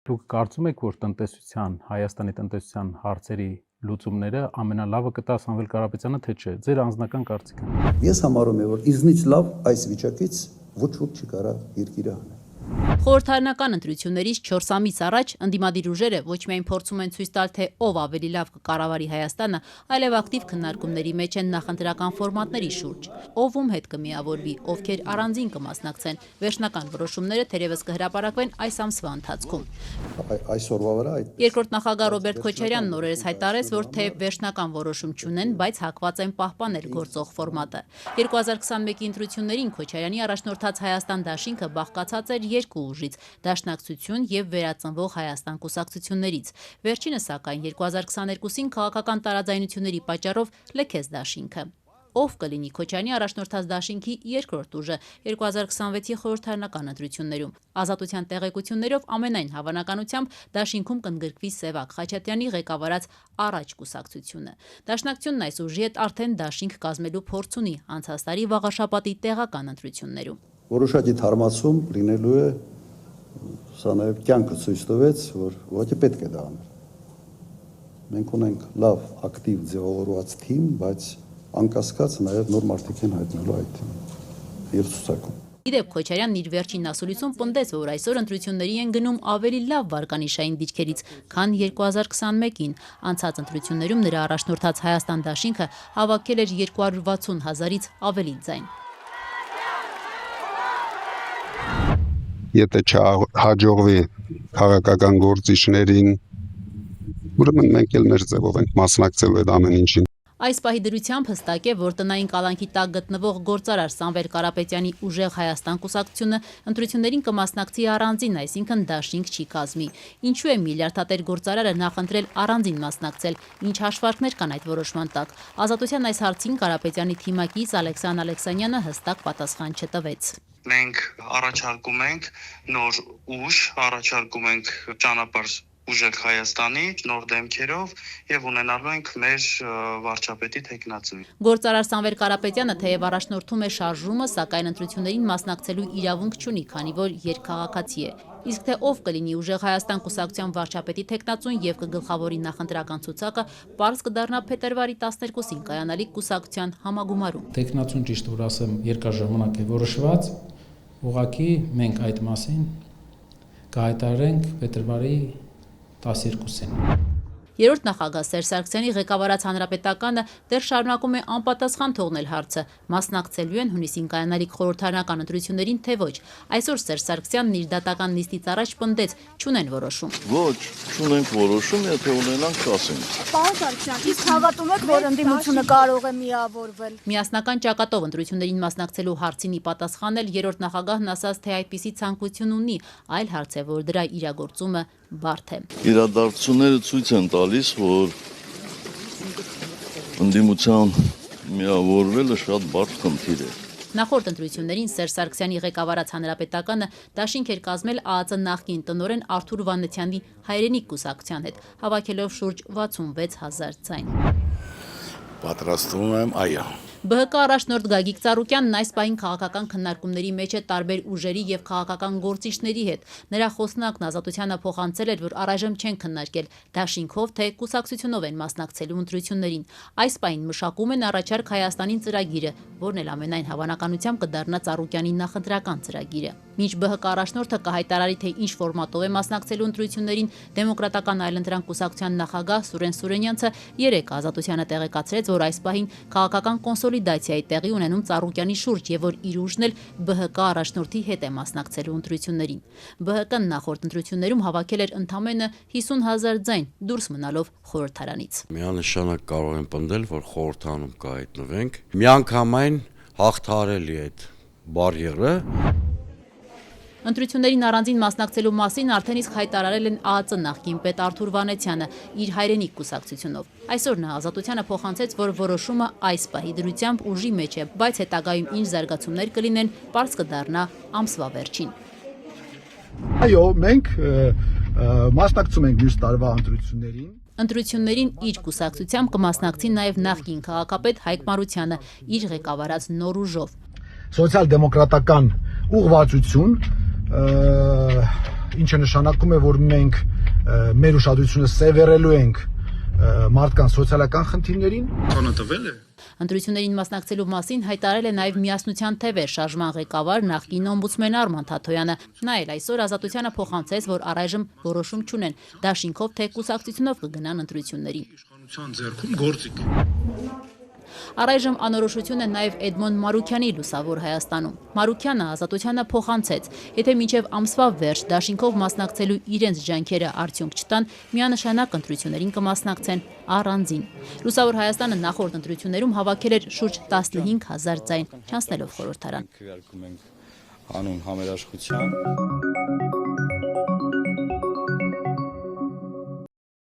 Դուք կարծում եք, որ Հայաստանի տնտեսության հարցերի լուծումները ամենալավը կտա Սամվել Կարապետյանը, թե չէ, ձեր անձնական կարծիքը։ Ես համարում եմ, որ ինձնից լավ այս վիճակից ոչ ոք չի կարող երկիրը հանել։ Խորհրդարանական ընտրություններից 4 ամիս առաջ ընդդիմադիր ուժերը ոչ միայն փորձում են ցույց տալ, թե ով ավելի լավ կկառավարի Հայաստանը, այլև ակտիվ քննարկումների մեջ են նախընտրական ֆորմատների շուրջ։ Ով ում հետ կմիավորվի, ովքեր առանձին կմասնակցեն, վերջնական որոշումները թերևս կհրապարակվեն այս ամսվա ընթացքում։ Այսօրվա վրա Երկրորդ նախագահ Ռոբերտ Քոչարյանն օրերս հայտարարեց, որ թե վերջնական որոշում չունեն, բայց հակված են պահպանել գործող ֆորմատը։ 2021-ի ընտրություններին Քոչարյանի առաջնորդած Հայաստան դաշինքը բաղկացած էր երկու ուժից՝ Դաշնակցություն եւ Վերածնվող Հայաստան կուսակցություններից։ Վերջինը սակայն 2022-ին քաղաքական տարաձայնությունների պատճառով լքեց դաշինքը։ Ով կլինի Քոչարյանի առաջնորդած դաշինքի երկրորդ ուժը 2026-ի խորհրդարանական ընտրություններում։ Ազատության տեղեկություններով ամենայն հավանականությամբ դաշինքում կընդգրկվի Սևակ Խաչատրյանի ղեկավարած Առաջ կուսակցությունը։ Դաշնակցությունն այս ուժի հետ արդեն դաշինք կազմելու փորձ ունի անցած տարի վաղաշաբաթի տեղական ընտրություններում։ Որոշակի թարմացում լինելու է, սա նաև կյանքը ցույց տվեց, որ ոչի պետք է դա անել։ Մենք ունենք լավ ակտիվ ձևավորված թիմ, բայց անկասկած նաև նոր մարդիկ են հայտնելու այդ թիմում եւ ցուցակում։ Իդեպ Քոչարյանն իր վերջին ասուլիսում պնդեց, որ այսօր ընտրությունների են գնում ավելի լավ վարկանիշային դիրքերից, քան 2021-ին։ Անցած ընտրություններում նրա առաջնորդած Հայաստան դաշինքը հավաքել էր 260,000-ից ավելի ձայն։ Եթե չհաջողվի քաղաքական գործիչներին, ուրեմն մենք էլ մեր ձևով ենք մասնակցելու այդ ամեն ինչին։ Այս պահի դրությամբ հստակ է, որ տնային կալանքի տակ գտնվող գործարար Սամվել Կարապետյանի ուժեղ Հայաստան կուսակցությունը ընտրություններին կմասնակցի առանձին, այսինքն դաշինք չի կազմի։ Ինչու է միլիարդատեր գործարարը նախընտրել առանձին մասնակցել, ինչ հաշվարկներ կան այդ որոշման տակ։ Ազատության այս հարցին Կարապետյանի թիմակից Ալեքսան Ալեքսանյանը հստակ պատասխան չտվեց։ Մենք առաջարկում ենք նոր ուժ, առաջարկում ենք ճանապարհ ուժեղ Հայաստանի նոր դեմքերով եւ ունենալու ենք մեր վարչապետի թեկնածու։ Գործարար Սամվել Կարապետյանը թեև առաջնորդում է շարժումը, սակայն ընտրություններին մասնակցելու իրավունք չունի, քանի որ երկքաղաքացի է։ Իսկ թե ով կլինի ուժեղ Հայաստան կուսակցության վարչապետի թեկնածուն եւ կգլխավորի նախընտրական ցուցակը, պարզ կդառնա փետրվարի 12-ին կայանալիք կուսակցության համագումարում։ Թեկնածուն ճիշտ որ ասեմ, երկար ժամանակ է որոշված, ուղղակի մենք այդ մասին կհայտարարենք փետրվարի 12-ին։ Երրորդ նախագահ Սերժ Սարգսյանի ղեկավարած Հանրապետականը դեռ շարունակում է անպատասխան թողնել հարցը՝ մասնակցելու են հունիսին կայանալիք խորհրդարանական ընտրություններին, թե ոչ։ Այսօր Սերժ Սարգսյանն իր դատական նիստից առաջ պնդեց՝ չունեն որոշում։ Ոչ, չունենք որոշում, եթե ունենանք կասենք։ Պարոն Սարգսյան, իսկ հավատում եք, որ ընդդիմությունը կարող է միավորվել։ Միասնական ճակատով ընտրություններին մասնակցելու հարցին ի պատասխան էլ երրորդ նախագահն ասաց, թե այդպիսի ցանկություն ունի, այլ հարց է, որ դրա իրագործումը բարդ է։ Իրադարձությունները ցույց են տալիս, որ ընդդիմության միավորվելը շատ բարդ խնդիր է։ Նախորդ ընտրություններին Սերժ Սարգսյանի ղեկավարած Հանրապետականը դաշինք էր կազմել ԱԱԾ նախկին տնօրեն Արթուր Վաննեցյանի հայրենիք կուսակցության հետ, հավաքելով շուրջ 66,000 ձայն։ Պատրաստվում եմ, այո։ ԲՀԿ առաջնորդ Գագիկ Ծառուկյանն այս պահին քաղաքական քննարկումների մեջ է տարբեր ուժերի եւ քաղաքական գործիչների հետ։ Նրա խոսնակն Ազատությանը փոխանցել էր, որ առայժմ չեն քննարկել դաշինքով թե կուսակցությունով են մասնակցելու ընտրություններին։ Այս պահին մշակում են առաջարկ Հայաստանին ծրագիրը, որն էլ ամենայն հավանականությամբ կդառնա Ծառուկյանի նախընտրական ծրագիրը։ Մինչ ԲՀԿ առաջնորդը կհայտարարի, թե ինչ ֆորմատով է մասնակցելու ընտրություններին, Դեմոկրատական այլընտրանք կուսակցության նախագահ Սուրեն Սուրենյանցը երեկ Ազատությանը տեղեկացրեց, որ այս պահին քաղաքական կոնսոլիդացիայի տեղի ունենում Ծառուկյանի շուրջ եւ որ իր ուժն էլ ԲՀԿ առաջնորդի հետ է մասնակցելու ընտրություններին։ ԲՀԿ-ն նախորդ ընտրություններում հավաքել էր ընդամենը 50,000 ձայն, դուրս մնալով խորհրդարանից։ Միանշանակ կարող եմ պնդել, որ խորհրդարանում կհայտնվենք։ Միանգամայն հաղթարելի է այդ բարիերը։ Ընտրություններին առանձին մասնակցելու մասին արդեն իսկ հայտարարել են ԱԱԾ նախկին պետ Արթուր Վանեցյանը իր հայրենիք կուսակցությունով։ Այսօր նա Ազատությանը փոխանցեց, որ որոշումը այս պահի դրությամբ ուժի մեջ է, բայց հետագայում ինչ զարգացումներ կլինեն, պարզ կդառնա ամսվա վերջին։ Այո, մենք մասնակցում ենք մյուս տարվա ընտրություններին։ Ընտրություններին իր կուսակցությամբ կմասնակցի նաև նախկին քաղաքապետ Հայկ Մարությանը իր ղեկավարած նոր ուժով։ Սոցիալ-դեմոկրատական ուղղվածություն ինչը նշանակում է, որ մենք մեր ուշադրությունը սևեռելու ենք մարդկանց սոցիալական խնդիրներին։ Քանը տվել է։ Ընտրություններին մասնակցելու մասին հայտարարել է նաև Միասնության թևեր շարժման ղեկավար նախկին օմբուդսմեն Արման Թաթոյանը։ Նա էլ այսօր Ազատությանը փոխանցեց, որ առայժմ որոշում չունեն դաշինքով թե կուսակցությունով կգնան ընտրություններին։ Իշխանության ձեռքում գործիք։ Առայժմ անորոշություն է նաև Էդմոն Մարուքյանի Լուսավոր Հայաստանում։ Մարուքյանը Ազատությանը փոխանցեց, եթե մինչև ամսվա վերջ դաշինքով մասնակցելու իրենց ջանքերը արդյունք չտան, միանշանակ ընտրություններին կմասնակցեն առանձին։ Լուսավոր Հայաստանը նախորդ ընտրություններում հավաքել էր շուրջ 15,000 ձայն, չանցնելով խորհրդարան։ Քվեարկում ենք հանուն համերաշխության